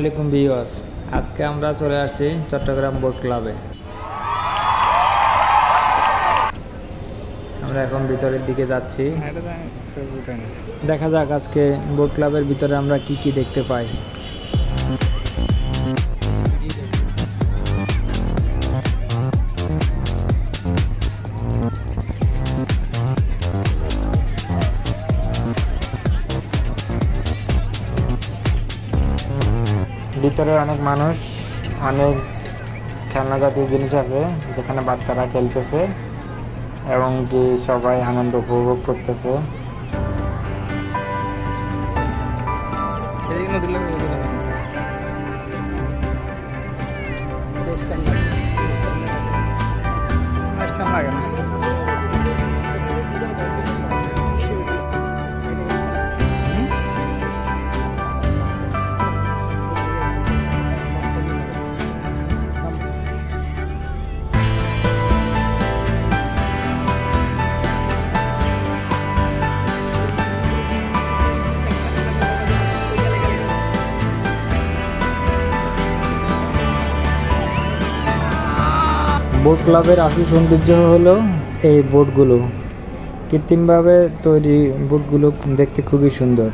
আলাইকুম ভিউয়ার্স, আজকে আমরা চলে আসছি চট্টগ্রাম বোট ক্লাবে। আমরা এখন ভিতরের দিকে যাচ্ছি, দেখা যাক আজকে বোট ক্লাবের ভিতরে আমরা কি কি দেখতে পাই। ভিতরে অনেক মানুষ, অনেক খেলনা জাতীয় জিনিস আছে যেখানে বাচ্চারা খেলতেছে এবং কি সবাই আনন্দ উপভোগ করতেছে। বোট ক্লাবের আসল সৌন্দর্য হলো এই বোটগুলো, কৃত্রিমভাবে তৈরি বোটগুলো দেখতে খুবই সুন্দর।